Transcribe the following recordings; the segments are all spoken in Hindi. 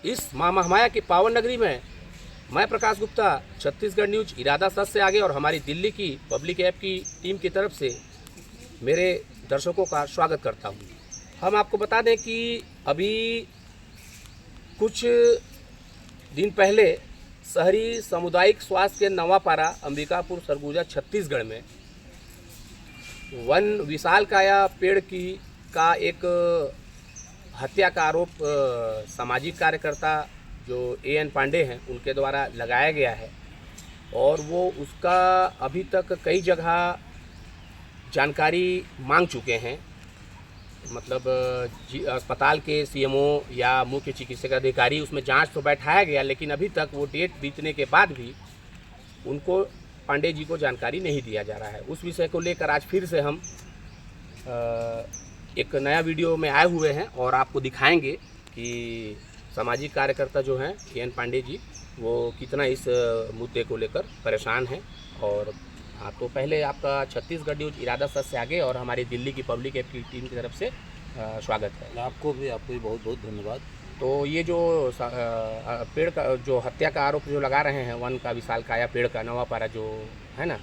इस महामाया की पावन नगरी में मैं प्रकाश गुप्ता छत्तीसगढ़ न्यूज इरादा सच से आगे और हमारी दिल्ली की पब्लिक ऐप की टीम की तरफ से मेरे दर्शकों का स्वागत करता हूं। हम आपको बता दें कि अभी कुछ दिन पहले शहरी सामुदायिक स्वास्थ्य केंद्र नवापारा अंबिकापुर सरगुजा छत्तीसगढ़ में वन विशालकाया पेड़ का एक हत्या का आरोप सामाजिक कार्यकर्ता जो एएन पांडे हैं उनके द्वारा लगाया गया है और वो उसका अभी तक कई जगह जानकारी मांग चुके हैं। मतलब अस्पताल के सीएमओ या मुख्य चिकित्सक अधिकारी उसमें जांच तो बैठाया गया, लेकिन अभी तक वो डेट बीतने के बाद भी उनको पांडे जी को जानकारी नहीं दिया जा रहा है। उस विषय को लेकर आज फिर से हम एक नया वीडियो में आए हुए हैं और आपको दिखाएंगे कि सामाजिक कार्यकर्ता जो हैं एएन पांडे जी वो कितना इस मुद्दे को लेकर परेशान हैं। और हाँ, तो पहले आपका छत्तीसगढ़ न्यूज इरादा सच से आगे और हमारी दिल्ली की पब्लिक ऐप की टीम की तरफ से स्वागत है। आपको भी बहुत बहुत धन्यवाद। तो ये जो पेड़ का जो हत्या का आरोप जो लगा रहे हैं वन का विशालकाया पेड़ का नवापारा जो है ना,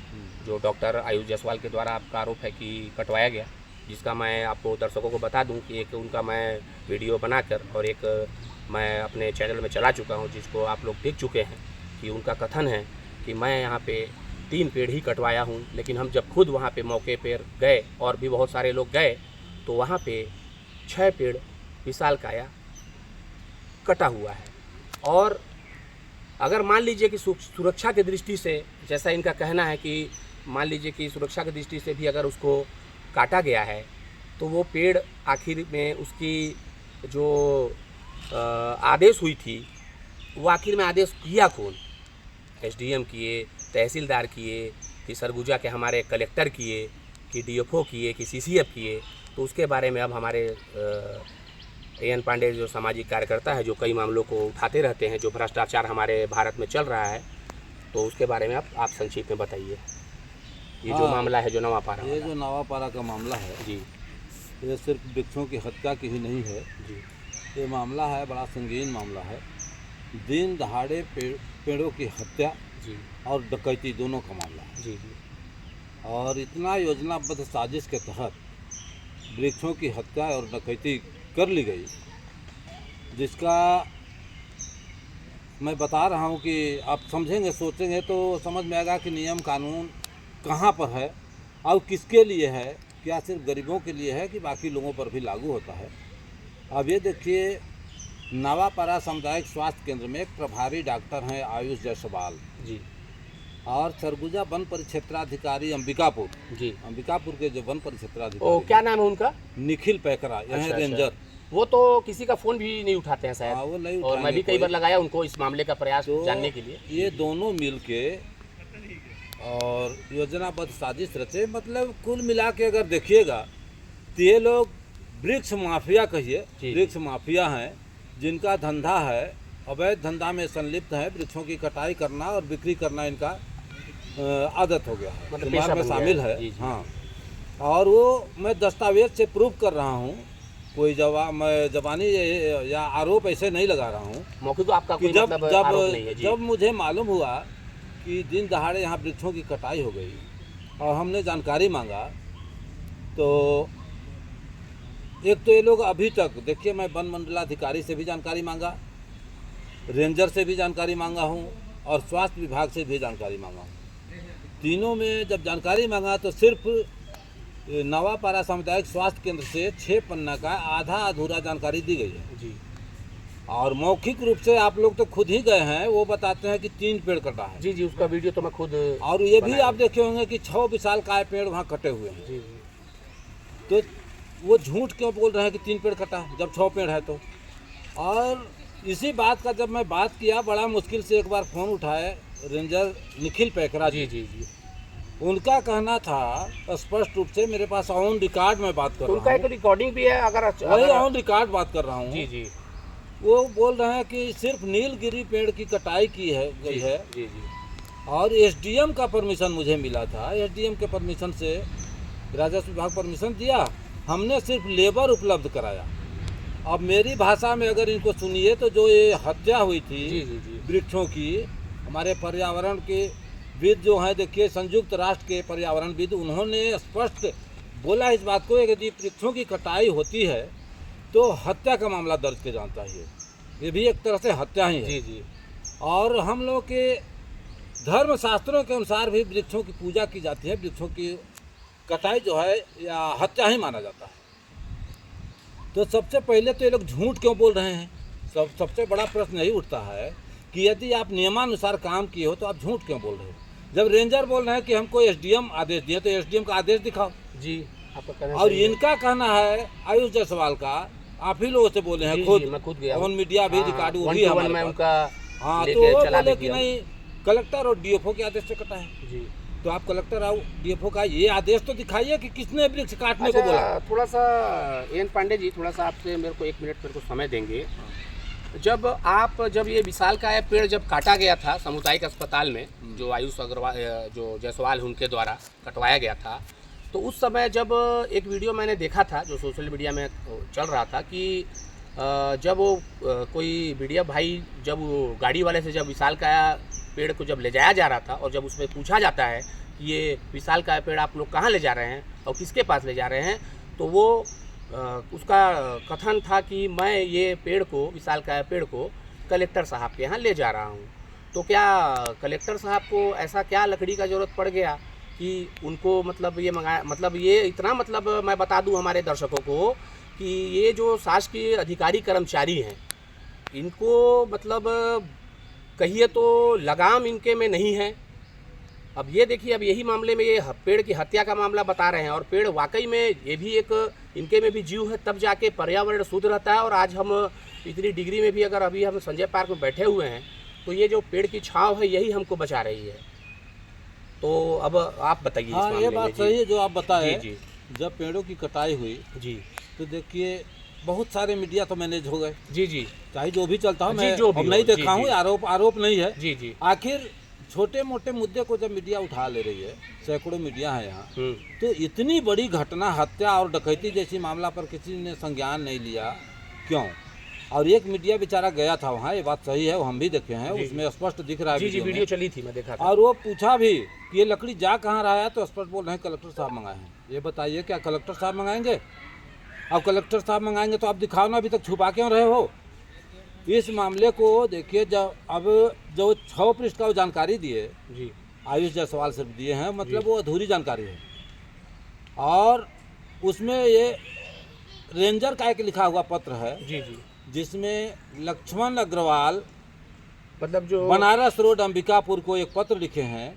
जो डॉक्टर आयुष जायसवाल के द्वारा आपका आरोप है कि कटवाया गया, जिसका मैं आपको दर्शकों को बता दूं कि एक उनका मैं वीडियो बनाकर और एक मैं अपने चैनल में चला चुका हूं, जिसको आप लोग देख चुके हैं कि उनका कथन है कि मैं यहाँ पे 3 पेड़ ही कटवाया हूं, लेकिन हम जब खुद वहाँ पे मौके पर गए और भी बहुत सारे लोग गए तो वहाँ पे 6 पेड़ विशालकाया कटा हुआ है। और अगर मान लीजिए कि सुरक्षा की दृष्टि से, जैसा इनका कहना है कि मान लीजिए कि सुरक्षा की दृष्टि से भी अगर उसको काटा गया है तो वो पेड़ आखिर में उसकी जो आदेश हुई थी वो आखिर में आदेश किया कौन? एसडीएम किए, तहसीलदार किए, कि सरगुजा के हमारे कलेक्टर किए, कि डीएफओ किए, कि सीसीएफ किए? तो उसके बारे में अब हमारे एएन पांडे जो सामाजिक कार्यकर्ता है जो कई मामलों को उठाते रहते हैं, जो भ्रष्टाचार हमारे भारत में चल रहा है, तो उसके बारे में आप संक्षिप्त में बताइए। ये जो मामला है जो नवापारा, ये जो नवापारा का मामला है जी, ये सिर्फ वृक्षों की हत्या की ही नहीं है जी। ये मामला है बड़ा संगीन मामला है। दिन दहाड़े पेड़ों की हत्या जी और डकैती दोनों का मामला है जी जी। और इतना योजनाबद्ध साजिश के तहत वृक्षों की हत्या और डकैती कर ली गई, जिसका मैं बता रहा हूँ कि आप समझेंगे, सोचेंगे तो समझ में आएगा कि नियम कानून कहाँ पर है और किसके लिए है, क्या सिर्फ गरीबों के लिए है कि बाकी लोगों पर भी लागू होता है। अब ये देखिए, नवापारा सामुदायिक स्वास्थ्य केंद्र में एक प्रभारी डॉक्टर हैं आयुष जायसवाल जी, और सरगुजा वन परिक्षेत्राधिकारी अंबिकापुर के जो वन ओ परिक्षेत्राधिकारी क्या नाम है उनका? निखिल पैकरा, यह अच्छा, रेंजर। वो तो किसी का फोन भी नहीं उठाते हैं शायद। वो नहीं और मैं भी कई बार लगाया उनको इस मामले का प्रयास तो जानने के लिए। ये दोनों मिलके और योजनाबद्ध साजिश रचे। मतलब कुल मिला के अगर देखिएगा तो ये लोग वृक्ष माफिया कहिए, वृक्ष माफिया हैं जिनका धंधा है, अवैध धंधा में संलिप्त है। वृक्षों की कटाई करना और बिक्री करना इनका आदत हो गया है, मतलब शुमार में शामिल है। जी, जी। हाँ, और वो मैं दस्तावेज से प्रूव कर रहा हूँ, कोई मैं जबानी या आरोप ऐसे नहीं लगा रहा हूँ। मौके तो आपका कोई जब मतलब जब आरोप नहीं है जी। जब मुझे मालूम हुआ कि दिन दहाड़े यहाँ वृक्षों की कटाई हो गई और हमने जानकारी मांगा, तो एक तो ये लोग अभी तक देखिए, मैं वन मंडलाधिकारी से भी जानकारी मांगा, रेंजर से भी जानकारी मांगा हूँ और स्वास्थ्य विभाग से भी जानकारी मांगा हूँ। तीनों में जब जानकारी मांगा तो सिर्फ नवापारा सामुदायिक स्वास्थ्य केंद्र से 6 पन्ना का आधा अधूरा जानकारी दी गई है जी। और मौखिक रूप से आप लोग तो खुद ही गए हैं, वो बताते हैं कि 3 पेड़ कटा है। जी जी, उसका वीडियो तो मैं खुद। और ये भी आप देखे होंगे कि 6 विशालकाय पेड़ वहाँ कटे हुए हैं। जी जी। तो वो झूठ क्यों बोल रहे हैं कि 3 पेड़ कटा है जब 6 पेड़ है तो? और इसी बात का जब मैं बात किया, बड़ा मुश्किल से एक बार फ़ोन उठाए रेंजर निखिल पैकरा जी जी जी। उनका कहना था स्पष्ट रूप से, मेरे पास ऑन रिकॉर्ड में बात कर रहा हूँ, उनका एक रिकॉर्डिंग भी है, अगर वही ऑन रिकॉर्ड बात कर रहा हूँ। जी जी। वो बोल रहे हैं कि सिर्फ नीलगिरी पेड़ की कटाई की है गई है जी जी। और एसडीएम का परमिशन मुझे मिला था। एसडीएम के परमिशन से राजस्व विभाग परमिशन दिया, हमने सिर्फ लेबर उपलब्ध कराया अब मेरी भाषा में अगर इनको सुनिए तो जो ये हत्या हुई थी जी जी जी वृक्षों की, हमारे पर्यावरण के विद जो हैं, देखिए संयुक्त राष्ट्र के पर्यावरणविद, उन्होंने स्पष्ट बोला इस बात को, यदि वृक्षों की कटाई होती है तो हत्या का मामला दर्ज किया जाता है। ये भी एक तरह से हत्या ही है। जी जी और हम लोग के धर्म शास्त्रों के अनुसार भी वृक्षों की पूजा की जाती है। वृक्षों की कटाई जो है या हत्या ही माना जाता है। तो सबसे पहले तो ये लोग झूठ क्यों बोल रहे हैं? सबसे बड़ा प्रश्न यही उठता है कि यदि आप नियमानुसार काम किए हो तो आप झूठ क्यों बोल रहे हो? जब रेंजर बोल रहे हैं कि हमको एसडीएम आदेश दिए तो एसडीएम का आदेश दिखाओ। जी, आपका कहना और सही है। इनका कहना है आयुष जायसवाल का, आप ही लोगों से बोले हैं जी, खुद, जी, मैं खुद गया ऑन मीडिया भी रिकॉर्ड वो वन भी टू वन हमारे मैं पास। उनका हाँ, तो लेके वो चला बोले लेके कि आऊं। नहीं कलेक्टर और डीएफओ के आदेश से कटा है। जी तो आप कलेक्टर और डीएफओ का ये आदेश तो दिखाइए कि किसने वृक्ष काटने को बोला। अच्छा, थोड़ा सा एन पांडे जी, थोड़ा सा आपसे मेरे को 1 मिनट मेरे को समय देंगे। जब ये विशालकाय पेड़ जब काटा गया था सामुदायिक अस्पताल में, जो आयुष अग्रवाल जो जायसवाल उनके द्वारा कटवाया गया था, तो उस समय जब एक वीडियो मैंने देखा था जो सोशल मीडिया में चल रहा था कि जब वो कोई मीडिया भाई जब वो गाड़ी वाले से जब विशालकाय पेड़ को जब ले जाया जा रहा था और जब उसमें पूछा जाता है कि ये विशालकाय पेड़ आप लोग कहाँ ले जा रहे हैं और किसके पास ले जा रहे हैं, तो वो उसका कथन था कि मैं ये पेड़ को, विशालकाय पेड़ को कलेक्टर साहब के यहाँ ले जा रहा हूँ। तो क्या कलेक्टर साहब को ऐसा क्या लकड़ी का ज़रूरत पड़ गया कि उनको मतलब ये मंगाया, मतलब ये इतना, मतलब मैं बता दूं हमारे दर्शकों को कि ये जो शासकीय अधिकारी कर्मचारी हैं, इनको मतलब कहिए तो लगाम इनके में नहीं है। अब ये देखिए, अब यही मामले में ये पेड़ की हत्या का मामला बता रहे हैं और पेड़ वाकई में ये भी एक, इनके में भी जीव है, तब जाके पर्यावरण शुद्ध रहता है। और आज हम इतनी डिग्री में भी अगर अभी हम संजय पार्क में बैठे हुए हैं तो ये जो पेड़ की छांव है यही हमको बचा रही है। तो अब आप बताइए। हाँ, ये बात सही है जो आप बताए। जी जी जब पेड़ों की कटाई हुई जी तो देखिए बहुत सारे मीडिया तो मैनेज हो गए, जी जी चाहे जो भी चलता हो, जी, मैं जो भी अब हो, नहीं जी, देखा हूँ, जी। आरोप नहीं है। जी जी आखिर छोटे मोटे मुद्दे को जब मीडिया उठा ले रही है, सैकड़ों मीडिया है यहाँ, हम्म, तो इतनी बड़ी घटना, हत्या और डकैती जैसी मामला पर किसी ने संज्ञान नहीं लिया, क्यों? और एक मीडिया बेचारा गया था वहाँ, ये बात सही है, वो हम भी देखे हैं, जी, उसमें स्पष्ट दिख रहा है जी जी वीडियो वीडियो में। चली थी, मैं देखा था। और वो पूछा भी कि ये लकड़ी जा कहाँ रहा है, तो स्पष्ट बोल रहे हैं कलेक्टर साहब मंगाए हैं। ये बताइए क्या कलेक्टर साहब मंगाएंगे? अब कलेक्टर साहब मंगाएंगे तो आप दिखाओ ना, अभी तक छुपा क्यों रहे हो? इस मामले को देखिए, जब अब जो 6 पृष्ठ का वो जानकारी दिए जी आयुष जायसवाल सिर्फ दिए हैं, मतलब वो अधूरी जानकारी है। और उसमें ये रेंजर का एक लिखा हुआ पत्र है जी जी जिसमें लक्ष्मण अग्रवाल मतलब जो बनारस रोड अंबिकापुर को एक पत्र लिखे हैं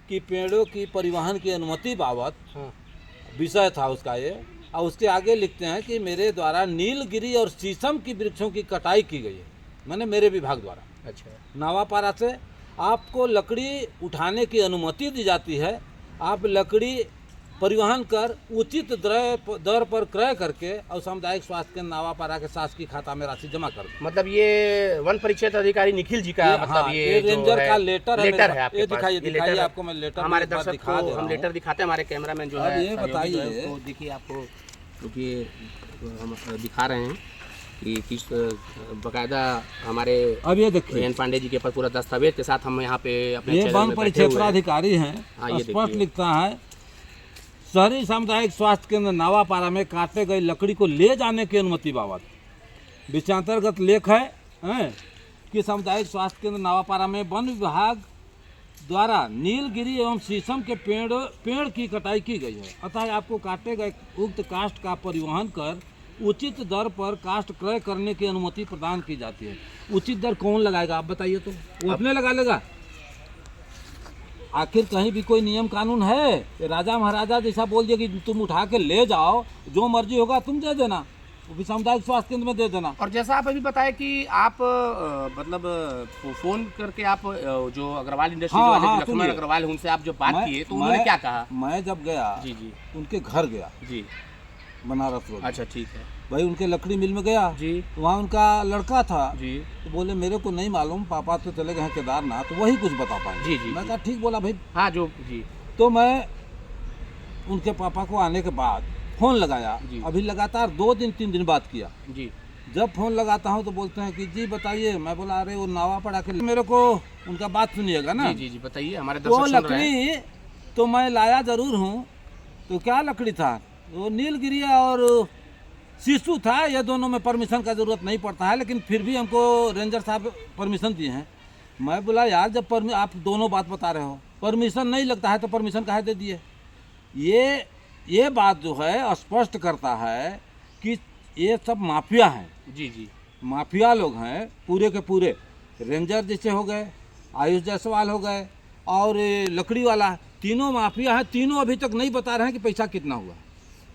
कि पेड़ों की परिवहन की अनुमति बाबत हाँ विषय था उसका ये। और उसके आगे लिखते हैं कि मेरे द्वारा नीलगिरी और शीशम की वृक्षों की कटाई की गई है, मैंने मेरे विभाग द्वारा अच्छा नावापारा से आपको लकड़ी उठाने की अनुमति दी जाती है। आप लकड़ी परिवहन कर उचित दर पर क्रय करके और सामुदायिक स्वास्थ्य केंद्र नावापारा के शासकीय खाता में राशि जमा कर दो। मतलब ये वन परिक्षेत्र अधिकारी निखिल जी का मतलब हाँ, ये जो रेंजर है, का लेटर है आपके ये पास। दिखाइए ये दिखाइए लेटर आपको मैं लेटर हमारे एक बार दर्शक दिखा को दे रहा हम हूँ। लेटर दिखाते हैं, हमारे कैमरामैन जो अब है ये सहयोगी बताइए। जो है, वो देखिए आपको, क्योंकि हम दिखा रहे हैं कि किस बकायदा हमारे अब ये देखिए, एन पांडे जी के पास पूरा दस्तावेज के साथ हम यहाँ पे अपने ये चैनल वन में बैठे हुए हैं। परिक्षेत्राधिकारी हैं, हाँ, ये स्पष्ट देखिए। लिखता है शहरी सामुदायिक स्वास्थ्य केंद्र नावापारा में काटे गई लकड़ी को ले जाने की अनुमति बाबत विषयांतर्गत लेख है कि सामुदायिक स्वास्थ्य केंद्र नावापारा में वन विभाग द्वारा नीलगिरी एवं शीशम के पेड़ की कटाई की गई है, अतः आपको काटे गए उक्त काष्ठ का परिवहन कर उचित दर पर काष्ठ क्रय करने की अनुमति प्रदान की जाती है। उचित दर कौन लगाएगा आप बताइए? तो वो अपने लगा लेगा? आखिर कहीं भी कोई नियम कानून है? ये राजा महाराजा जैसा बोल दिया कि तुम उठा के ले जाओ, जो मर्जी होगा तुम दे देना, वो भी सामुदायिक स्वास्थ्य केंद्र में दे देना। और जैसा आप अभी बताया कि आप मतलब फोन करके आप जो अग्रवाल इंडस्ट्री हाँ, वाले हाँ, लक्ष्मण सुनिए। अग्रवाल उनसे आप जो बात मैं- किए तो उन्होंने मैं- क्या कहा? मैं जब गया जी जी उनके घर गया, जी बनारस रोड, अच्छा ठीक है भाई उनके लकड़ी मिल में गया, जी तो वहाँ उनका लड़का था, जी तो बोले मेरे को नहीं मालूम, पापा तो चले गए हैं केदारनाथ, तो वही कुछ बता पाए। जी, जी, मैं जी। कहा ठीक बोला भाई। हाँ जो जी तो मैं उनके पापा को आने के बाद फ़ोन लगाया, जी। अभी लगातार 2 दिन 3 दिन बात किया, जी जब फ़ोन लगाता हूँ तो बोलते हैं कि जी बताइए। मैं बोला अरे वो नावा पड़ा के मेरे को उनका बात सुनिएगा ना। जी जी जी बताइए, हमारे तो दर्शक सुन रहे हैं। लकड़ी तो मैं लाया ज़रूर हूँ। तो क्या लकड़ी था, वो नीलगिरी और शीशु था। ये दोनों में परमिशन का ज़रूरत नहीं पड़ता है, लेकिन फिर भी हमको रेंजर साहब परमिशन दिए हैं। मैं बोला यार जब आप दोनों बात बता रहे हो, परमिशन नहीं लगता है तो परमिशन काहे दे दिए। ये बात जो है स्पष्ट करता है कि ये सब माफिया हैं। जी जी माफिया लोग हैं पूरे के पूरे। रेंजर जैसे हो गए, आयुष जायसवाल हो गए, और ये लकड़ी वाला, तीनों माफिया हैं। तीनों अभी तक नहीं बता रहे हैं कि पैसा कितना हुआ।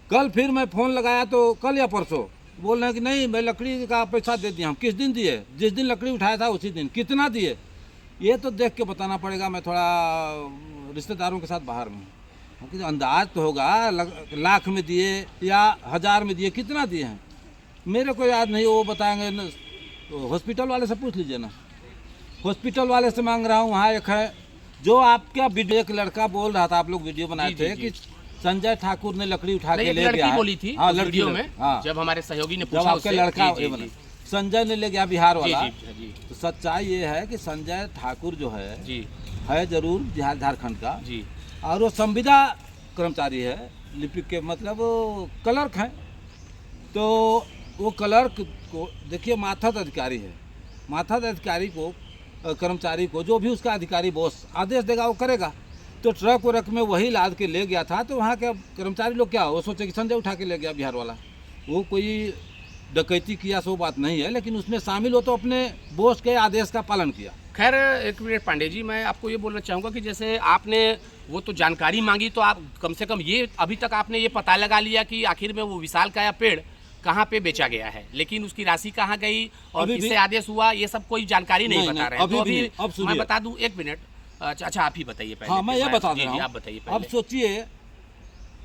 कल फिर मैं फ़ोन लगाया तो कल या परसों बोल रहे हैं कि नहीं मैं लकड़ी का पैसा दे दिया। हम किस दिन दिए? जिस दिन लकड़ी उठाया था उसी दिन। कितना दिए ये तो देख के बताना पड़ेगा। मैं थोड़ा रिश्तेदारों के साथ बाहर में हूँ, क्योंकि अंदाज तो होगा लाख में दिए या हज़ार में दिए, कितना दिए हैं मेरे को याद नहीं। वो बताएंगे न, तो हॉस्पिटल वाले से पूछ लीजिए ना। हॉस्पिटल वाले से मांग रहा हूँ। वहाँ एक है जो आपका वीडियो, एक लड़का बोल रहा था, आप लोग वीडियो बनाए थे कि संजय ठाकुर ने लकड़ी उठा के ले गया। बोली थी हाँ, वीडियो में। हाँ, जब हमारे सहयोगी ने जब पूछा आपके उससे, लड़का जी, जी, जी, संजय ने ले गया बिहार वाला। जी, जी, तो सच्चाई ये है कि संजय ठाकुर जो है जी जरूर बिहार झारखंड का, जी और वो संविदा कर्मचारी है, लिपिक के मतलब वो क्लर्क हैं। तो वो क्लर्क को देखिए, माथद अधिकारी है। माथद अधिकारी को, कर्मचारी को, जो भी उसका अधिकारी बॉस आदेश देगा वो करेगा। तो ट्रक वरक में वही लाद के ले गया था। तो वहाँ के कर्मचारी लोग क्या, वो सोचे कि संजय उठा के ले गया बिहार वाला। वो कोई डकैती किया सो बात नहीं है, लेकिन उसमें शामिल हो तो अपने बॉस के आदेश का पालन किया। खैर एक मिनट पांडे जी, मैं आपको ये बोलना चाहूँगा कि जैसे आपने वो तो जानकारी मांगी, तो आप कम से कम ये अभी तक आपने ये पता लगा लिया कि आखिर में वो विशालकाय पेड़ कहाँ पे बेचा गया है, लेकिन उसकी राशि कहाँ गई और किससे आदेश हुआ, ये सब कोई जानकारी नहीं बता रहे हैं। तो अभी मैं बता दूं, एक मिनट। अच्छा आप ही बताइए पहले। हाँ, मैं ये बता रहा हूँ। आप बताइए। अब सोचिए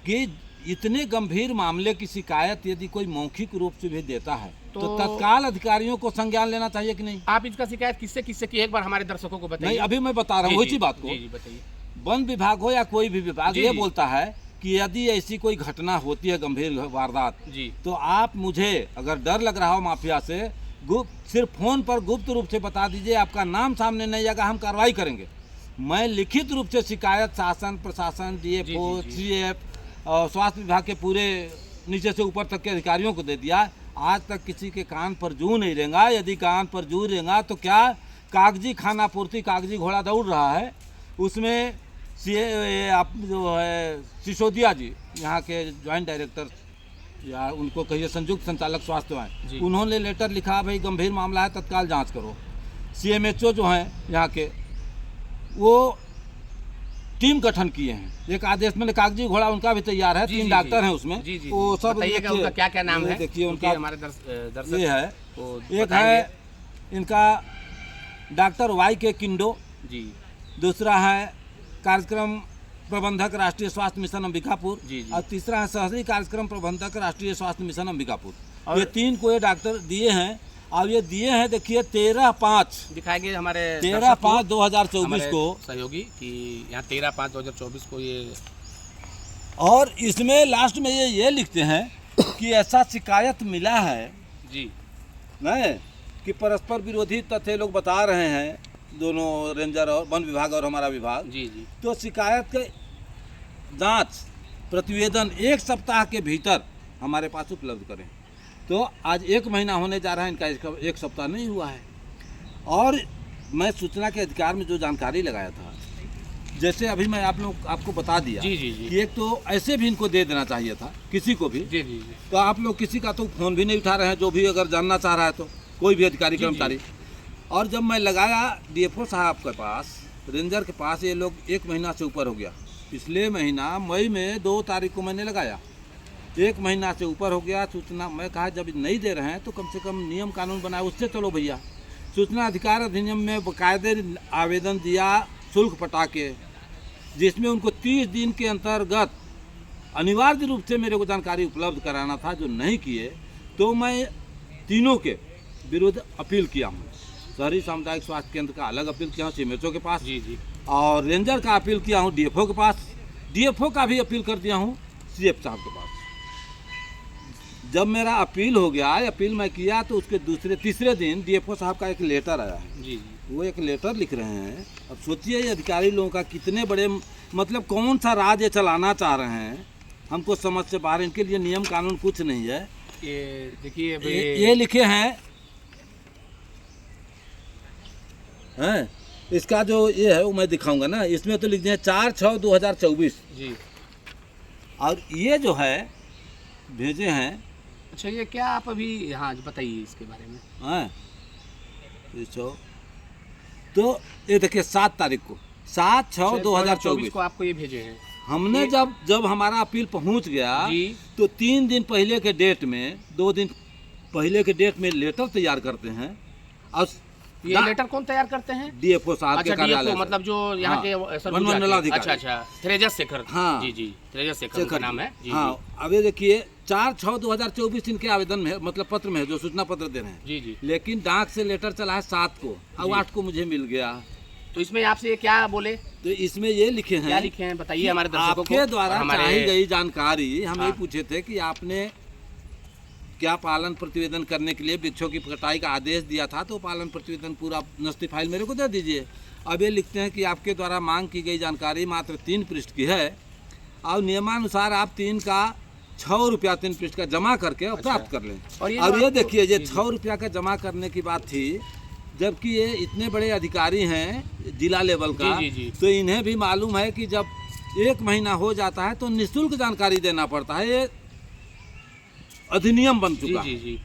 कि इतने गंभीर मामले की शिकायत यदि कोई मौखिक रूप से भी देता है तो तत्काल अधिकारियों को संज्ञान लेना चाहिए कि नहीं। आप इसका शिकायत किससे की, एक बार हमारे दर्शकों को बताइए। नहीं, अभी मैं बता रहा हूँ उसी बात को। जी बताइए। वन विभाग हो या कोई भी विभाग ये बोलता है कि यदि ऐसी कोई घटना होती है, गंभीर वारदात, तो आप मुझे अगर डर लग रहा हो माफिया से, सिर्फ फोन पर गुप्त रूप से बता दीजिए। आपका नाम सामने नहीं आएगा, हम कार्रवाई करेंगे। मैं लिखित रूप से शिकायत शासन, प्रशासन, डीएफओ, सीएफ और स्वास्थ्य विभाग के पूरे नीचे से ऊपर तक के अधिकारियों को दे दिया। आज तक किसी के कान पर जू नहीं रेंगा। यदि कान पर जू रेंगा तो क्या, कागजी खाना पूर्ति, कागजी घोड़ा दौड़ रहा है। उसमें आप जो है सिसोदिया जी, यहाँ के ज्वाइंट डायरेक्टर या उनको कहिए संयुक्त संचालक स्वास्थ्य हैं, उन्होंने लेटर लिखा, भाई गंभीर मामला है, तत्काल जांच करो। सीएमएचओ जो हैं यहाँ के, वो टीम गठन किए हैं। एक आदेश में कागजी घोड़ा उनका भी तैयार है। 3 डॉक्टर हैं उसमें। वो सब उनका क्या क्या नाम है? देखिए उनका हमारे दर्शक ये है, एक है इनका डॉक्टर YK किंडो जी, दूसरा है कार्यक्रम प्रबंधक राष्ट्रीय स्वास्थ्य मिशन अंबिकापुर, और तीसरा है शहरी कार्यक्रम प्रबंधक राष्ट्रीय स्वास्थ्य मिशन अंबिकापुर। ये 3 को ये डॉक्टर दिए हैं। और ये दिए हैं, देखिए 13/5 दिखाएंगे हमारे 13/5/2024 को सहयोगी कि यहाँ 13/5/2024 को ये। और इसमें लास्ट में ये लिखते हैं कि ऐसा शिकायत मिला है जी, नहीं कि परस्पर विरोधी तथ्य लोग बता रहे हैं, दोनों रेंजर और वन विभाग और हमारा विभाग। जी। तो शिकायत के जांच प्रतिवेदन 1 सप्ताह के भीतर हमारे पास उपलब्ध करें। तो आज 1 महीना होने जा रहा है, इनका 1 सप्ताह नहीं हुआ है। और मैं सूचना के अधिकार में जो जानकारी लगाया था, जैसे अभी मैं आपको बता दिया कि एक तो ऐसे भी इनको दे देना चाहिए था किसी को भी। तो आप लोग किसी का तो फ़ोन भी नहीं उठा रहे हैं, जो भी अगर जानना चाह रहा है तो कोई भी अधिकारी कर्मचारी। और जब मैं लगाया डीएफओ साहब के पास, रेंजर के पास, ये लोग 1 महीना से ऊपर हो गया। पिछले महीना मई में 2 तारीख को मैंने लगाया, 1 महीना से ऊपर हो गया। सूचना मैं कहा जब नहीं दे रहे हैं तो कम से कम नियम कानून बनाए, उससे चलो भैया। सूचना अधिकार अधिनियम में बाकायदे आवेदन दिया शुल्क पटा के, जिसमें उनको 30 दिन के अंतर्गत अनिवार्य रूप से मेरे को जानकारी उपलब्ध कराना था, जो नहीं किए। तो मैं तीनों के विरुद्ध अपील किया हूँ। शहरी सामुदायिक स्वास्थ्य केंद्र का अलग अपील किया हूँ सीएमएचओ के पास, और रेंजर का अपील किया हूँ डीएफओ के पास, डीएफओ का भी अपील कर दिया हूँ सीएफ साहब के पास। जब मेरा अपील हो गया, अपील मैं किया, तो उसके तीसरे दिन डीएफओ साहब का एक लेटर आया है। जी वो एक लेटर लिख रहे हैं। अब सोचिए ये अधिकारी लोगों का कितने बड़े, मतलब कौन सा राज ये चलाना चाह रहे हैं, हमको समझ से बाहर। इनके लिए नियम कानून कुछ नहीं है। ये देखिए ये लिखे हैं इसका जो ये है वो मैं दिखाऊंगा ना, इसमें तो लिख दिए 4/6/2024। जी। और ये जो है भेजे हैं। अच्छा, ये क्या आप अभी, हाँ बताइए इसके बारे में। हैं तो ये देखिए 7 तारीख को 7/6/2024 को आपको ये भेजे हैं। हमने जब हमारा अपील पहुंच गया जी। तो 3 दिन पहले के डेट में, 2 दिन पहले के डेट में लेटर तैयार करते हैं। और ये लेटर कौन तैयार करते हैं? डीएफओ साहब के अच्छा, कार्यालय से। मतलब जो यहाँ हाँ, के सरगुजा वनमंडलाधिकारी। अच्छा अच्छा, तेजस शेखर। हाँ। जी जी, तेजस शेखर का नाम है। जी हाँ, अब ये देखिए 4/6/2024 इनके आवेदन में, मतलब पत्र में है, जो सूचना पत्र दे रहे हैं। जी जी। लेकिन डाक से लेटर चला है 7 को, अब 8 को मुझे मिल गया। तो इसमें आपसे ये क्या बोले? तो इसमें ये लिखे हैं, क्या लिखे हैं बताइए हमारे दर्शकों को। आपके द्वारा हमारे चाही गई जानकारी हम हाँ। ये पूछे थे कि आपने क्या पालन प्रतिवेदन करने के लिए वृक्षों की कटाई का आदेश दिया था, तो पालन प्रतिवेदन पूरा नस्ती फाइल मेरे को दे दीजिए। अब ये लिखते हैं कि आपके द्वारा मांग की गई जानकारी मात्र 3 पृष्ठ की है और नियमानुसार आप 3 का 6 रुपया 3 पृष्ठ का जमा करके और प्राप्त कर लें। और ये देखिए, ये 6 रुपया का जमा करने की बात थी, जबकि ये इतने बड़े अधिकारी हैं जिला लेवल का। जी। तो इन्हें भी मालूम है कि जब 1 महीना हो जाता है तो निःशुल्क जानकारी देना पड़ता है। ये अधिनियम बन चुका है। जी।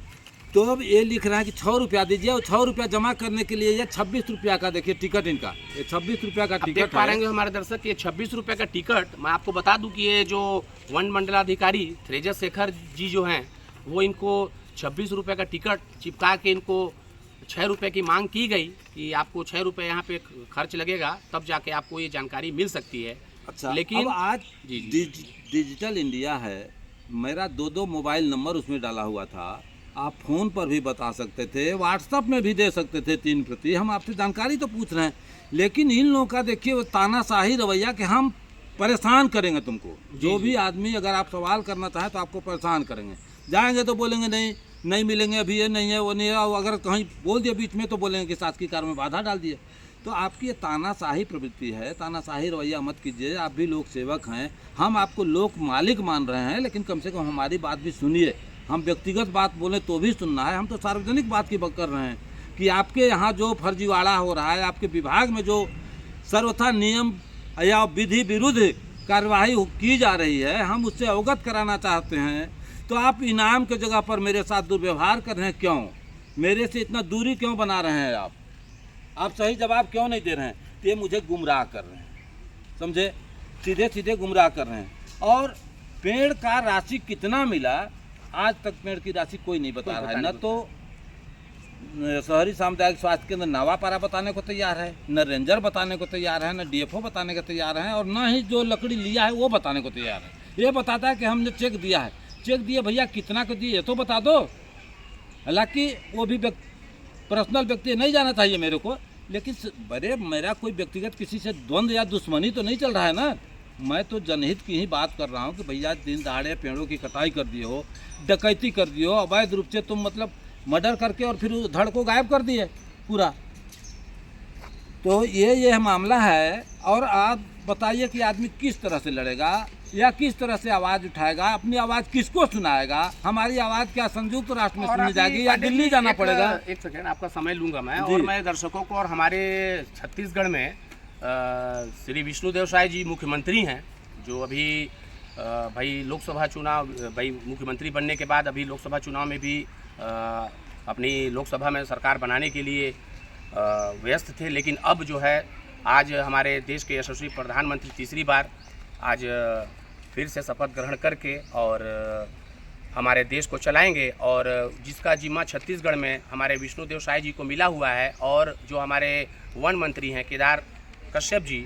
तो अब ये लिख रहा है कि 6 रुपया दीजिए, और 6 रुपया जमा करने के लिए ये 26 रुपया का, देखिए टिकट इनका, ये 26 रुपया का अब देख टिकट पा है। रहे हमारे दर्शक, ये 26 रुपए का टिकट। मैं आपको बता दूं कि ये जो वन मंडलाधिकारी तेजस शेखर जी जो हैं, वो इनको 26 रुपए का टिकट चिपका के इनको 6 रुपए की मांग की गई कि आपको 6 रुपए यहाँ पे खर्च लगेगा, तब जाके आपको ये जानकारी मिल सकती है। अच्छा, लेकिन अब आज जी। डिजिटल इंडिया है, मेरा 2 मोबाइल नंबर उसमें डाला हुआ था। आप फ़ोन पर भी बता सकते थे, व्हाट्सएप में भी दे सकते थे 3 प्रति। हम आपसे जानकारी तो पूछ रहे हैं, लेकिन इन लोगों का देखिए वो तानाशाही रवैया कि हम परेशान करेंगे तुमको। जो भी आदमी, अगर आप सवाल करना चाहें तो आपको परेशान करेंगे। जाएंगे तो बोलेंगे नहीं मिलेंगे, अभी ये नहीं है, वो नहीं है। और अगर कहीं बोल दिया बीच में तो बोलेंगे कि शासकीय कार्य में बाधा डाल दिए। तो आपकी ये तानाशाही प्रवृत्ति है, तानाशाही रवैया मत कीजिए। आप भी लोक सेवक हैं, हम आपको लोक मालिक मान रहे हैं, लेकिन कम से कम हमारी बात भी सुनिए। हम व्यक्तिगत बात बोले तो भी सुनना है, हम तो सार्वजनिक बात की बात कर रहे हैं कि आपके यहाँ जो फर्जीवाड़ा हो रहा है, आपके विभाग में जो सर्वथा नियम या विधि विरुद्ध कार्यवाही की जा रही है, हम उससे अवगत कराना चाहते हैं। तो आप इनाम के जगह पर मेरे साथ दुर्व्यवहार कर रहे हैं, क्यों? मेरे से इतना दूरी क्यों बना रहे हैं आप सही जवाब क्यों नहीं दे रहे हैं? तो ये मुझे गुमराह कर रहे हैं, समझे? सीधे गुमराह कर रहे हैं। और पेड़ का राशि कितना मिला, आज तक पेड़ की राशि कोई नहीं बता रहा है। न तो शहरी सामुदायिक स्वास्थ्य केंद्र नवापारा बताने को तैयार है, न रेंजर बताने को तैयार है, न डीएफओ बताने को तैयार है, और न ही जो लकड़ी लिया है वो बताने को तैयार है। ये बताता है कि हमने चेक दिया है। चेक दिए भैया, कितना को दिए ये तो बता दो। हालांकि वो भी पर्सनल व्यक्ति नहीं जाना चाहिए मेरे को, लेकिन मेरा कोई व्यक्तिगत किसी से द्वंद्व या दुश्मनी तो नहीं चल रहा है ना। मैं तो जनहित की ही बात कर रहा हूँ कि भैया दिन दहाड़े पेड़ों की कटाई कर दिए हो, डकैती कर दिए हो, अवैध रूप से तुम मतलब मर्डर करके और फिर धड़ को गायब कर दिए पूरा। तो ये मामला है। और आप बताइए कि आदमी किस तरह से लड़ेगा या किस तरह से आवाज़ उठाएगा, अपनी आवाज़ किसको सुनाएगा? हमारी आवाज़ क्या संयुक्त राष्ट्र में सुनी जाएगी या दिल्ली जाना पड़ेगा? एक सेकेंड आपका समय लूंगा मैं, और मैं दर्शकों को, और हमारे छत्तीसगढ़ में श्री विष्णुदेव साय जी मुख्यमंत्री हैं, जो अभी भाई लोकसभा चुनाव, भाई मुख्यमंत्री बनने के बाद अभी लोकसभा चुनाव में भी अपनी लोकसभा में सरकार बनाने के लिए व्यस्त थे। लेकिन अब जो है, आज हमारे देश के यशस्वी प्रधानमंत्री तीसरी बार आज फिर से शपथ ग्रहण करके और हमारे देश को चलाएंगे, और जिसका जिम्मा छत्तीसगढ़ में हमारे विष्णुदेव साय जी को मिला हुआ है, और जो हमारे वन मंत्री हैं केदार कश्यप जी,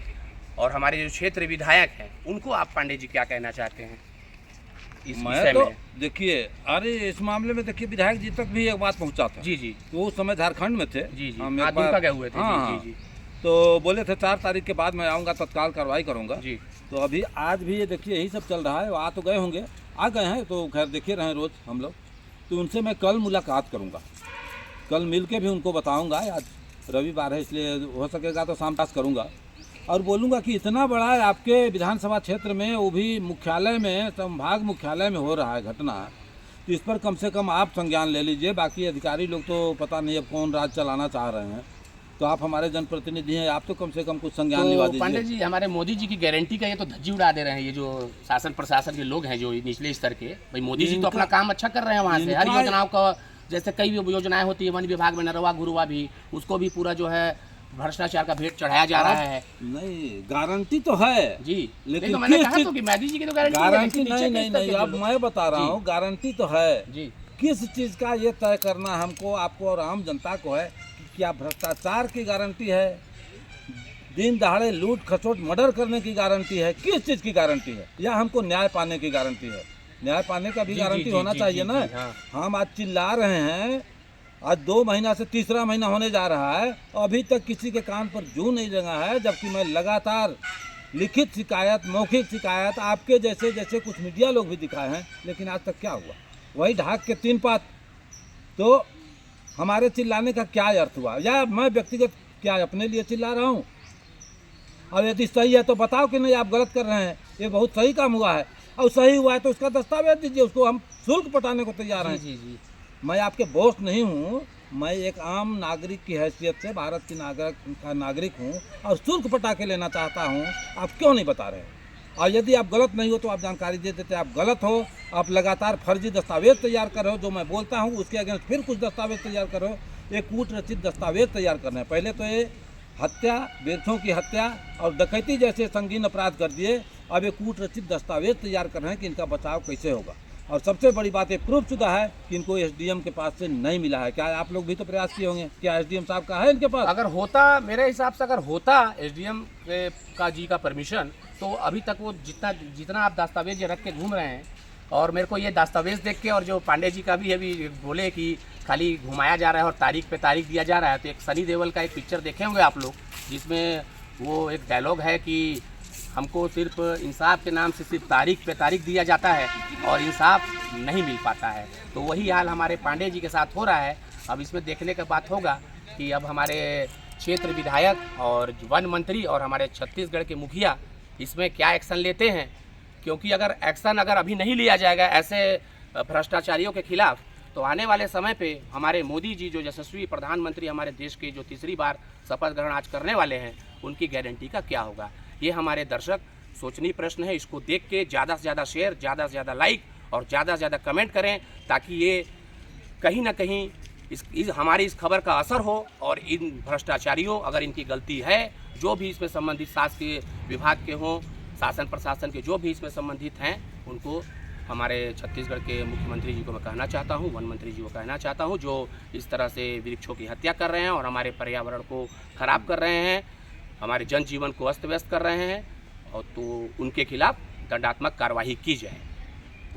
और हमारे जो क्षेत्र विधायक हैं, उनको आप पांडे जी क्या कहना चाहते हैं इस विषय तो में? देखिए, अरे इस मामले में देखिए, विधायक जी तक भी एक बात पहुंचा था। जी तो उस समय झारखंड में थे। जी हम हाँ, एक बार दुमका गए हुए थे। हाँ, जी। तो बोले थे 4 तारीख के बाद मैं आऊँगा, तत्काल कार्रवाई करूँगा। जी। तो अभी आज भी ये देखिए यही सब चल रहा है। आ तो गए होंगे, आ गए हैं तो खैर देखिए रहे रोज़ हम लोग। तो उनसे मैं कल मुलाकात करूँगा। कल मिल के भी उनको बताऊँगा, आज रविवार है इसलिए हो सकेगा तो शाम पास करूँगा, और बोलूँगा कि इतना बड़ा आपके विधानसभा क्षेत्र में, वो भी मुख्यालय में, संभाग मुख्यालय में हो रहा है घटना, तो इस पर कम से कम आप संज्ञान ले लीजिए। बाकी अधिकारी लोग तो पता नहीं अब कौन राज चलाना चाह रहे हैं, तो आप हमारे जनप्रतिनिधि हैं, आप तो कम से कम कुछ संज्ञान लिवा तो पांडे दीजिए। जी, हमारे मोदी जी की गारंटी का ये तो धज्जी उड़ा दे रहे हैं ये जो शासन प्रशासन के लोग हैं जो निचले स्तर के। भाई मोदी जी तो अपना काम अच्छा कर रहे हैं वहाँ से, हर इनका- योजनाओं का, जैसे कई भी योजनाएं होती है वन विभाग में, नरवा गुरुवा भी, उसको भी पूरा जो है भ्रष्टाचार का भेंट चढ़ाया जा रहा है। नहीं, गारंटी तो है जी, लेकिन तो मैंने किस कहा चीज- तो कि मोदी जी की तो गारंटी गारंटी नहीं, अब मैं बता रहा जी। हूँ, गारंटी तो है। जी किस चीज़ का ये तय करना हमको, आपको और आम जनता को है कि क्या भ्रष्टाचार की गारंटी है, दिन दहाड़े लूट खसोट मर्डर करने की गारंटी है, किस चीज़ की गारंटी है, या हमको न्याय पाने की गारंटी है? न्याय पाने का भी जी, गारंटी जी, होना जी, चाहिए जी, ना। जी, हाँ। हम आज चिल्ला रहे हैं, आज 2 महीना से तीसरा महीना होने जा रहा है, अभी तक किसी के कान पर जू नहीं लगा है, जबकि मैं लगातार लिखित शिकायत, मौखिक शिकायत, आपके जैसे जैसे कुछ मीडिया लोग भी दिखाए हैं, लेकिन आज तक क्या हुआ? वही ढाक के 3 पात। तो हमारे चिल्लाने का क्या अर्थ हुआ? या मैं व्यक्तिगत क्या अपने लिए चिल्ला रहा हूँ? अब यदि सही है तो बताओ कि नहीं आप गलत कर रहे हैं, ये बहुत सही काम हुआ है, और सही हुआ है तो उसका दस्तावेज दीजिए, उसको हम शुल्क पटाने को तैयार हैं। जी जी। मैं आपके बॉस नहीं हूँ, मैं एक आम नागरिक की हैसियत से भारत की नागरिक हूँ और शुल्क पटा के लेना चाहता हूँ। आप क्यों नहीं बता रहे? और यदि आप गलत नहीं हो तो आप जानकारी दे देते। आप गलत हो, आप लगातार फर्जी दस्तावेज तैयार कर रहे हो, जो मैं बोलता हूँ उसके अगेंस्ट फिर कुछ दस्तावेज तैयार कर रहे हो। एक कूट रचित दस्तावेज तैयार करने हैं। पहले तो ये हत्या, वृक्षों की हत्या और डकैती जैसे संगीन अपराध कर दिए, अब ये कूट रचित दस्तावेज तैयार कर रहे हैं कि इनका बचाव कैसे होगा। और सबसे बड़ी बात ये प्रूफ शुदा है कि इनको एसडीएम के पास से नहीं मिला है। क्या आप लोग भी तो प्रयास किए होंगे? क्या एसडीएम साहब का है इनके पास? अगर होता, मेरे हिसाब से अगर होता एसडीएम का जी का परमिशन, तो अभी तक वो जितना आप दस्तावेज रख के घूम रहे हैं, और मेरे को ये दस्तावेज देख के, और जो पांडे जी का भी अभी बोले कि खाली घुमाया जा रहा है और तारीख पे तारीख दिया जा रहा है, तो एक सनी देओल का एक पिक्चर देखे होंगे आप लोग, जिसमें वो एक डायलॉग है कि हमको सिर्फ इंसाफ के नाम से सिर्फ तारीख पे तारीख दिया जाता है और इंसाफ नहीं मिल पाता है। तो वही हाल हमारे पांडे जी के साथ हो रहा है। अब इसमें देखने का बात होगा कि अब हमारे क्षेत्र विधायक और वन मंत्री और हमारे छत्तीसगढ़ के मुखिया इसमें क्या एक्शन लेते हैं, क्योंकि अगर एक्शन अभी नहीं लिया जाएगा ऐसे भ्रष्टाचारियों के खिलाफ, तो आने वाले समय पे हमारे मोदी जी जो यशस्वी प्रधानमंत्री हमारे देश के जो तीसरी बार शपथ ग्रहण आज करने वाले हैं, उनकी गारंटी का क्या होगा? ये हमारे दर्शक सोचनीय प्रश्न है। इसको देख के ज़्यादा से ज़्यादा शेयर, ज़्यादा से ज़्यादा लाइक और ज़्यादा से ज़्यादा कमेंट करें, ताकि ये कहीं ना कहीं हमारी इस खबर का असर हो और इन भ्रष्टाचारियों, अगर इनकी गलती है, जो भी इसमें संबंधित शासकीय विभाग के हों, शासन प्रशासन के जो भी इसमें संबंधित हैं, उनको हमारे छत्तीसगढ़ के मुख्यमंत्री जी को मैं कहना चाहता हूं, वन मंत्री जी को कहना चाहता हूं, जो इस तरह से वृक्षों की हत्या कर रहे हैं और हमारे पर्यावरण को खराब कर रहे हैं, हमारे जनजीवन को अस्त व्यस्त कर रहे हैं, और तो उनके खिलाफ दंडात्मक कार्रवाई की जाए।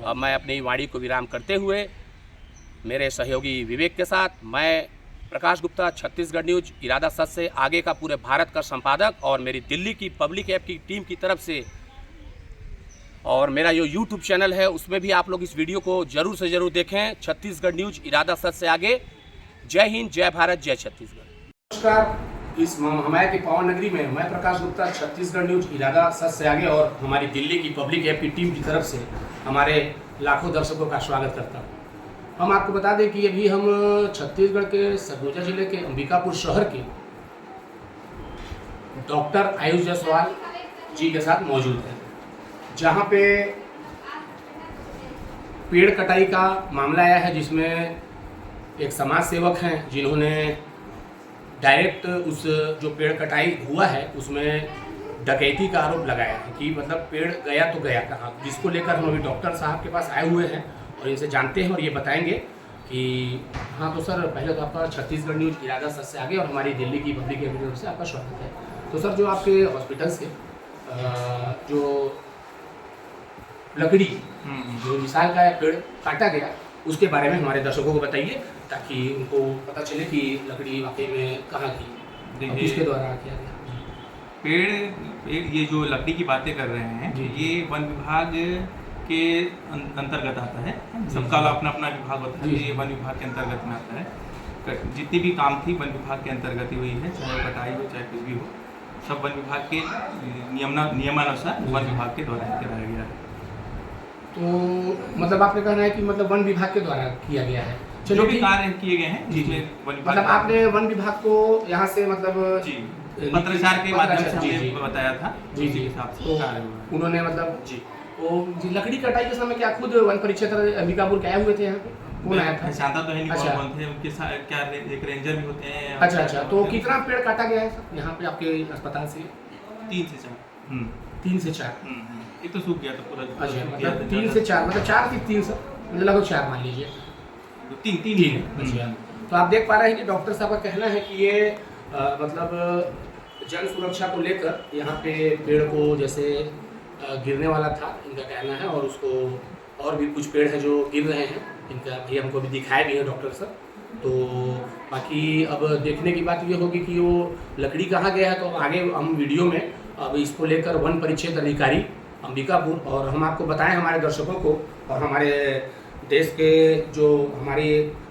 अब मैं अपनी वाणी को विराम करते हुए मेरे सहयोगी विवेक के साथ, मैं प्रकाश गुप्ता, छत्तीसगढ़ न्यूज, इरादा सच से आगे का पूरे भारत का संपादक, और मेरी दिल्ली की पब्लिक ऐप की टीम की तरफ से, और मेरा जो यूट्यूब चैनल है उसमें भी आप लोग इस वीडियो को जरूर से जरूर देखें। छत्तीसगढ़ न्यूज, इरादा सच से आगे। जय हिंद, जय भारत, जय छत्तीसगढ़। नमस्कार। इस महामाया की पावन नगरी में मैं प्रकाश गुप्ता, छत्तीसगढ़ न्यूज, इरादा सच से आगे, और हमारी दिल्ली की पब्लिक ऐप की टीम की तरफ से हमारे लाखों दर्शकों का स्वागत करता हूँ। हम आपको बता दें कि अभी हम छत्तीसगढ़ के सरगुजा जिले के अंबिकापुर शहर के डॉक्टर आयुष जायसवाल जी के साथ मौजूद हैं, जहाँ पे पेड़ कटाई का मामला आया है, जिसमें एक समाज सेवक हैं जिन्होंने डायरेक्ट उस जो पेड़ कटाई हुआ है उसमें डकैती का आरोप लगाया है कि मतलब पेड़ गया तो गया कहाँ, जिसको लेकर हम अभी डॉक्टर साहब के पास आए हुए हैं और इनसे जानते हैं और ये बताएंगे कि हाँ। तो सर, पहले तो आपका छत्तीसगढ़ न्यूज, इरादा सच से आगे और हमारी दिल्ली की पब्लिक की तरफ से आपका स्वागत है। तो सर, जो आपके हॉस्पिटल से जो लकड़ी जो मिसाल का पेड़ काटा गया, उसके बारे में हमारे दर्शकों को बताइए, ताकि उनको पता चले कि लकड़ी वाकई में कहाँ की, किसके द्वारा किया गया। पेड़ ये जो लकड़ी की बातें कर रहे हैं, ये वन विभाग के अंतर्गत आता है। सबका अपना अपना विभाग होता है, ये वन विभाग के अंतर्गत में आता है। जितनी भी काम थी वन विभाग के अंतर्गत ही हुई है, चाहे वो कटाई हो चाहे कुछ भी हो, सब वन विभाग के नियमानुसार वन विभाग के द्वारा कराया गया है। तो मतलब आपने कहना है कि मतलब वन विभाग के द्वारा किया गया है। जो भी कार्य किए गए हैं जी, जिसमें वन विभाग मतलब आपने वन विभाग को यहाँ से मतलब जी पत्राचार के माध्यम से जी, हमें बताया था, जी उसी जी हिसाब से तो कार्य हुआ। उन्होंने मतलब जी वो जी लकड़ी कटाई के समय क्या खुद वन परिक्षेत्र अंबिकापुर के आए हुए थे यहाँ पे? कौन आया था? पहचानता तो है नहीं अच्छा। कौन थे, उनके साथ क्या एक रेंजर भी होते हैं। अच्छा अच्छा, तो कितना पेड़ काटा गया है सर यहाँ पे आपके अस्पताल से? 3 से 4। 3 से 4। ये तो सूख गया था पूरा। अच्छा सूख गया मतलब था 3 से 4 मतलब 4 की 3 सर मतलब लगभग 4 मान लीजिए। तीन ही है। अच्छा, तो आप देख पा रहे हैं कि डॉक्टर साहब का कहना है कि ये मतलब जन सुरक्षा को लेकर यहाँ पे पेड़ को जैसे गिरने वाला था इनका कहना है, और उसको और भी कुछ पेड़ हैं जो गिर रहे हैं, इनका भी हमको भी दिखाए भी हैं डॉक्टर साहब। तो बाकी अब देखने की बात ये होगी कि वो लकड़ी कहाँ गया है, तो आगे हम वीडियो में अब इसको लेकर वन परिक्षेत्र अधिकारी अंबिकापुर और हम आपको बताएं हमारे दर्शकों को और हमारे देश के जो हमारे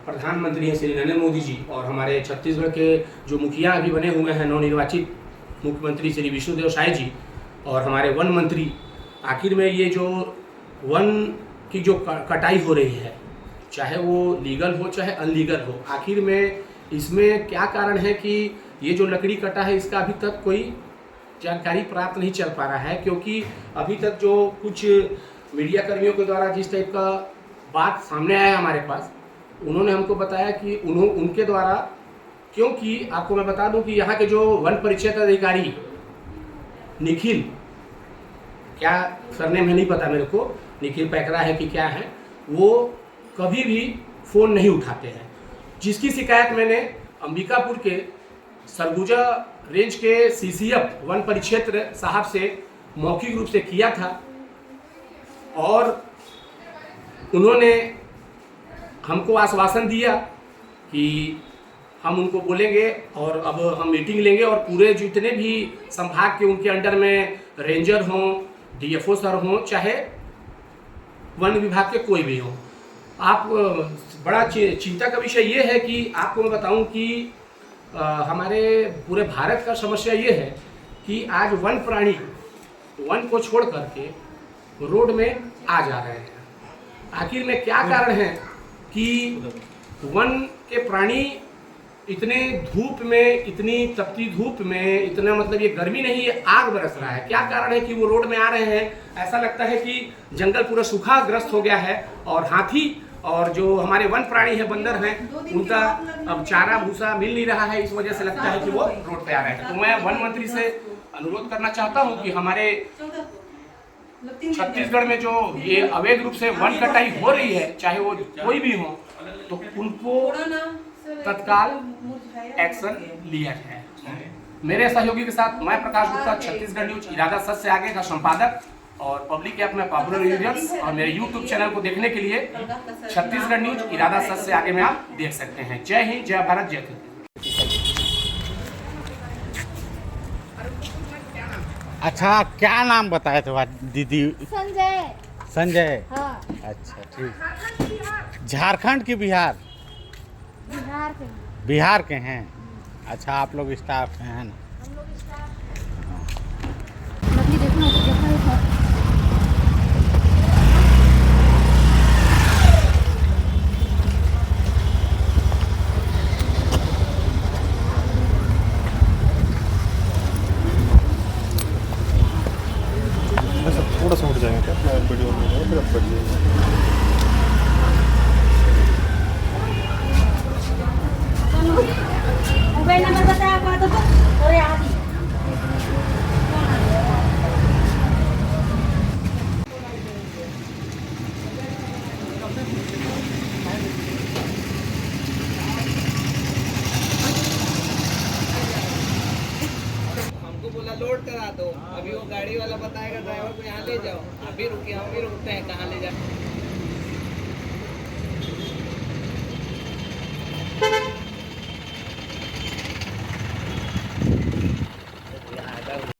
प्रधानमंत्री हैं श्री नरेंद्र मोदी जी और हमारे छत्तीसगढ़ के जो मुखिया अभी बने हुए हैं नवनिर्वाचित मुख्यमंत्री श्री विष्णुदेव साय जी और हमारे वन मंत्री, आखिर में ये जो वन की जो कटाई हो रही है, चाहे वो लीगल हो चाहे अनलीगल हो, आखिर में इसमें क्या कारण है कि ये जो लकड़ी कटा है इसका अभी तक कोई जानकारी प्राप्त नहीं चल पा रहा है। क्योंकि अभी तक जो कुछ मीडिया कर्मियों के द्वारा जिस टाइप का बात सामने आया हमारे पास, उन्होंने हमको बताया कि उनके द्वारा, क्योंकि आपको मैं बता दूं कि यहाँ के जो वन परिक्षेत्र अधिकारी निखिल, क्या सरनेम है नहीं पता मेरे को, निखिल पैकरा है कि क्या है, वो कभी भी फ़ोन नहीं उठाते हैं। जिसकी शिकायत मैंने अंबिकापुर के सरगुजा रेंज के सीसीएफ वन परिक्षेत्र साहब से मौखिक रूप से किया था और उन्होंने हमको आश्वासन दिया कि हम उनको बोलेंगे और अब हम मीटिंग लेंगे और पूरे जितने भी संभाग के उनके अंडर में रेंजर हों, डीएफओ सर हों, चाहे वन विभाग के कोई भी हो, आप बड़ा चिंता का विषय ये है कि आपको मैं बताऊं कि हमारे पूरे भारत का समस्या ये है कि आज वन प्राणी वन को छोड़ करके रोड में आ जा रहे हैं। आखिर में क्या कारण है कि वन के प्राणी इतने धूप में, इतनी तपती धूप में, इतना मतलब ये गर्मी नहीं है, आग बरस रहा है, क्या कारण है कि वो रोड में आ रहे हैं? ऐसा लगता है कि जंगल पूरा सूखा ग्रस्त हो गया है और हाथी और जो हमारे वन प्राणी है, बंदर हैं, उनका अब चारा भूसा मिल नहीं रहा है, इस वजह से लगता है कि वो रोड पे आ रहे हैं। तो मैं वन मंत्री से अनुरोध करना चाहता हूँ कि हमारे छत्तीसगढ़ में जो ये अवैध रूप से वन कटाई हो रही है, चाहे वो कोई भी हो, तो उनको तत्काल एक्शन लिया जाए। मेरे सहयोगी के साथ मैं प्रकाश गुप्ता, छत्तीसगढ़ न्यूज इरादा सच से आगे का संपादक और पब्लिक ऐप में पॉपुलर यूजर्स, और मेरे यूट्यूब चैनल को देखने के लिए छत्तीसगढ़ न्यूज इरादा सच से आगे में आप देख सकते हैं। जय हिंद, जय भारत, जय हिंद। अच्छा, क्या नाम बताए थे दीदी? संजय। संजय। हाँ। अच्छा ठीक। झारखंड की बिहार? बिहार के। बिहार के हैं। अच्छा, आप लोग स्टाफ हैं ना? हम लोग स्टाफ। लकड़ी देखना तो देखा ही था। थोड़ा सा उठ जाएंगे क्या? वीडियो में फिर आप बढ़ जाएंगे। मोबाइल नंबर बताया आपका तो अरे आदि हमको बोला लोड करा दो, अभी वो गाड़ी वाला बताएगा ड्राइवर को यहाँ ले जाओ, अभी रुकिए, हम भी रुकते हैं, कहाँ ले जाए।